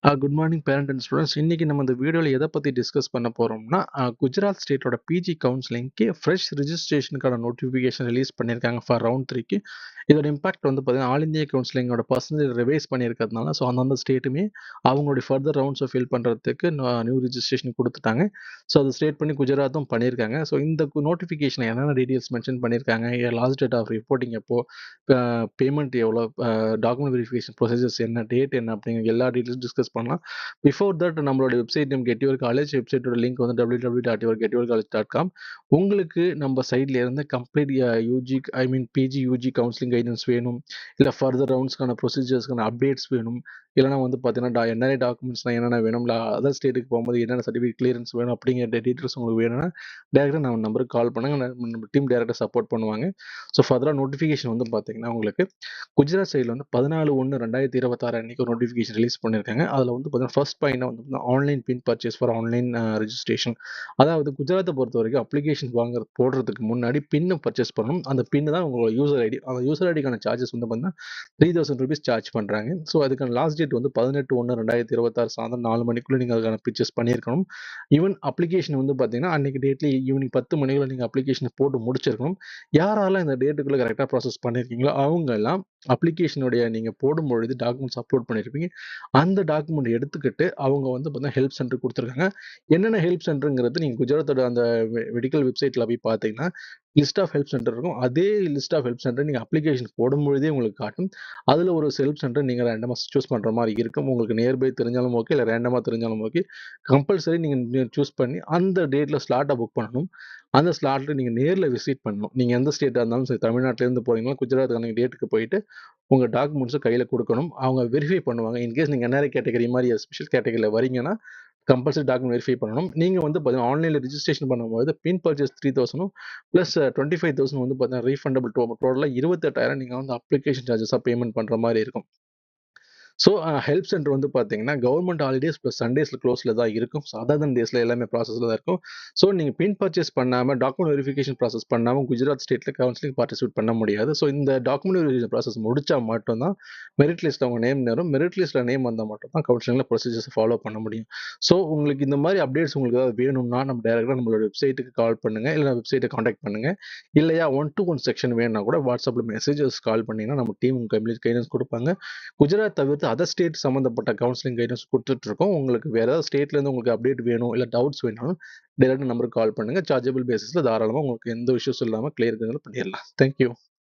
Good morning parent and students. இன்னைக்கு நம்ம இந்த வீடியோவில் எதை பற்றி டிஸ்கஸ் பண்ண போகிறோம்னா, குஜராத் ஸ்டேட்டோட பிஜி கவுன்சிலிங்க்கு ஃப்ரெஷ் ரிஜிஸ்ட்ரேஷனுக்கான நோட்டிஃபிகேஷன் ரிலீஸ் பண்ணியிருக்காங்க ஃபார் ரவுண்ட் 3க்கு. இதோட இம்பாக்ட் வந்து பார்த்தீங்கன்னா, ஆல் இந்தியா கவுன்சிலிங்கோட பர்சன்டேஜ் ரிவைஸ் பண்ணியிருக்கிறதுனால, ஸோ அந்தந்த ஸ்டேட்டுமே அவங்களுடைய ஃபர்தர் ரவுண்ட்ஸை ஃபில் பண்ணுறதுக்கு நியூ ரிஜிஸ்ட்ரேஷன் கொடுத்துட்டாங்க. ஸோ அதை ஸ்டேட் பண்ணி குஜராத்தும் பண்ணியிருக்காங்க. ஸோ இந்த நோட்டிஃபிகேஷன் என்னென்ன டீட்டெயில்ஸ் மென்ஷன் பண்ணியிருக்காங்க, லாஸ்ட் டேட் ஆஃப் ரிப்போர்ட்டிங் எப்போ, பேமெண்ட் எவ்வளோ, டாக்குமெண்ட் வெரிஃபிகேஷன் ப்ரொசீஜர்ஸ் என்ன, டேட் என்ன அப்படிங்கிற எல்லா டீட்டெயில்ஸ் டிஸ்கஸ் பண்ணலாம். பிஃபோர் தட் நம்மளோட website name get your college. வெப்சைட்டோட லிங்க் வந்து www.yourgetyourcollege.com. உங்களுக்கு நம்ம சைட்ல இருந்து complete UG PG UG counselling guidance வேணும், இல்லை ஃபர்தர் ரவுண்ட்ஸ்க்கான ப்ரொசீஜர்ஸ்க்கான அப்டேட்ஸ் வேணும், இல்லைனா வந்து பார்த்தீங்கன்னா என்னென்ன டாக்குமெண்ட்ஸ்லாம் என்னென்ன வேணும், இல்லை அதர் ஸ்டேட்டுக்கு போகும்போது என்னென்ன சர்டிஃபிகேட் கிளியரன்ஸ் வேணும் அப்படிங்கிற டீட்டெயில்ஸ் உங்களுக்கு வேணும்னா டேரெக்டாக நம்ம நம்பருக்கு கால் பண்ணுங்க. நம்ம டீம் டேரெக்டாக சப்போர்ட் பண்ணுவாங்க. ஸோ ஃபர்தராக நோட்டிஃபிகேஷன் வந்து பார்த்தீங்கன்னா உங்களுக்கு குஜராத் சைடில் வந்து 14/1/2026 அன்னைக்கு ஒரு நோட்டிஃபிகேஷன் ரிலீஸ் பண்ணியிருக்காங்க. அதில் வந்து பார்த்தீங்கன்னா ஃபர்ஸ்ட் பாயிண்ட் வந்து online PIN purchase for online registration. அதாவது குஜராத்தை பொறுத்த வரைக்கும் அப்ளிகேஷன் போடுறதுக்கு முன்னாடி பின்னு பர்ச்சேஸ் பண்ணணும். அந்த பின்னு தான் உங்களோட யூசர் ஐடி. அந்த யூசர் ஐடிக்கான சார்ஜஸ் வந்து பார்த்தீங்கன்னா 3000 rupees சார்ஜ் பண்ணுறாங்க. ஸோ அதுக்கான லாஸ்ட் டேட் வந்து 18/1/2026 சாயந்தரம் 4 மணிக்குள்ளே நீங்கள் அதுக்கான பர்ச்சேஸ் பண்ணியிருக்கணும். ஈவன் அப்ளிகேஷன் வந்து பார்த்தீங்கன்னா அன்னைக்கு டேட்லேயே ஈவினிங் 10 மணிக்குள்ள நீங்கள் அப்ளிகேஷன் போட்டு முடிச்சிருக்கணும். யாரெல்லாம் இந்த டேட்டுக்குள்ளே கரெக்டாக ப்ராசஸ் பண்ணியிருக்கீங்களோ அவங்க எல்லாம் அப்ளிகேஷனுடைய நீங்கள் போடும்பொழுது டாக்குமெண்ட்ஸ் அப்லோட் பண்ணியிருப்பீங்க. அந்த டாக்குமெண்ட் எடுத்துக்கிட்டு அவங்க வந்து பார்த்தீங்கன்னா ஹெல்ப் சென்டர் கொடுத்துருக்காங்க. என்னென்ன ஹெல்ப் சென்டருங்கிறது நீங்கள் குஜராத்தோட அந்த மெடிக்கல் வெப்சைட்டில் போய் பார்த்தீங்கன்னா லிஸ்ட் ஆஃப் ஹெல்ப் சென்டர் இருக்கும். அதே லிஸ்ட் ஆஃப் ஹெல்ப் சென்டர் நீங்கள் அப்ளிகேஷன் போடும்பொழுதே உங்களுக்கு காட்டும். அதில் ஒரு ஹெல்ப் சென்டர் நீங்கள் ரேண்டமாக சூஸ் பண்ணுற மாதிரி இருக்கும். உங்களுக்கு நியர்பை தெரிஞ்சாலும் ஓகே, இல்லை ரேண்டமாக தெரிஞ்சாலும் ஓகே. கம்பல்சரி நீங்கள் சூஸ் பண்ணி அந்த டேட்டில் ஸ்லாட்டை புக் பண்ணணும். அந்த ஸ்லாட்டில் நீங்கள் நேரில் விசிட் பண்ணணும். நீங்கள் எந்த ஸ்டேட்டாக இருந்தாலும் சரி, தமிழ்நாட்டிலேருந்து போகிறீங்களா குஜராத் அன்னைக்கு டேட்டுக்கு போயிட்டு உங்கள் டாக்குமெண்ட்ஸை கையில் கொடுக்கணும். அவங்க வெரிஃபை பண்ணுவாங்க. இன்கேஸ் நீங்கள் என்ஆர்ஐ கேட்டகரி மாதிரி ஸ்பெஷல் கேட்டகரியில் வரீங்கன்னா கம்பல்சரி டாக்குமெண்ட் வெரிஃபை பண்ணணும். நீங்கள் வந்து பார்த்தீங்கன்னா ஆன்லைனில் ரிஜிஸ்ட்ரேஷன் பண்ணும்போது பின் பர்ச்சேஸ் 3000 ப்ளஸ் 25,000 வந்து பார்த்தீங்கன்னா ரீஃபண்டபிள். டோட்டலாக 28,000 நீங்கள் வந்து அப்ளிகேஷன் சார்ஜஸாக பேமெண்ட் பண்ணுற மாதிரி இருக்கும். ஸோ ஹெல்ப் சென்டர் வந்து பார்த்தீங்கன்னா கவர்மெண்ட் ஹாலிடேஸ் ப்ளஸ் சண்டேஸில் க்ளோஸில் தான் இருக்கும். ஸோ அதர் தன் டேஸில் எல்லாமே ப்ராசஸில் தான் இருக்கும். ஸோ நீங்கள் பின் பர்ச்சேஸ் பண்ணாமல் டாக்குமெண்ட் வெரிஃபிகேஷன் ப்ராசஸ் பண்ணாமல் குஜராத் ஸ்டேட்டில் கவுன்சிலிங் பார்ட்டிசிபேட் பண்ண முடியாது. ஸோ இந்த டாக்குமெண்ட் வெரிஃபிகேஷன் ப்ராசஸ் முடிச்சா மட்டும்தான் மெரிட் லிஸ்ட்டில் அவங்க நேம் வரும். மெரிட் லிஸ்ட்டில் நேம் வந்தால் மட்டும் தான் கவுன்சிலிங்கில் ப்ரொசீஜர்ஸ் ஃபாலோ பண்ண முடியும். ஸோ உங்களுக்கு இந்த மாதிரி அப்டேட்ஸ் உங்களுக்கு ஏதாவது வேணும்னா நம்ம டேரெக்டாக நம்மளோட வெப்சைட்டுக்கு கால் பண்ணுங்கள், இல்லை வெப்சைட்டை காண்டாக்ட் பண்ணுங்கள். இல்லையா 1-to-1 செக்ஷன் வேணும்னா கூட வாட்ஸ்அப்பில் மெசேஜஸ் கால் பண்ணிங்கன்னா நம்ம டீம் கம்ப்ளீட் கைடன்ஸ் கொடுப்பாங்க. குஜராத் தவிர்த்து அதர் ஸ்டேட் சம்மந்தப்பட்ட கவுன்சிலிங் கைடன்ஸ் கொடுத்துட்ருக்கோம். உங்களுக்கு வேறு ஏதாவது ஸ்டேட்லேருந்து உங்களுக்கு அப்டேட் வேணும், இல்லை டவுட்ஸ் வேணும்னாலும் டேரெக்டாக நம்பருக்கு கால் பண்ணுங்கள். சார்ஜபிள் பேசிஸில் தாராளமாக உங்களுக்கு எந்த இஷ்யூஸ் இல்லாமல் கிளியர் பண்ணிடலாம். தேங்க்யூ.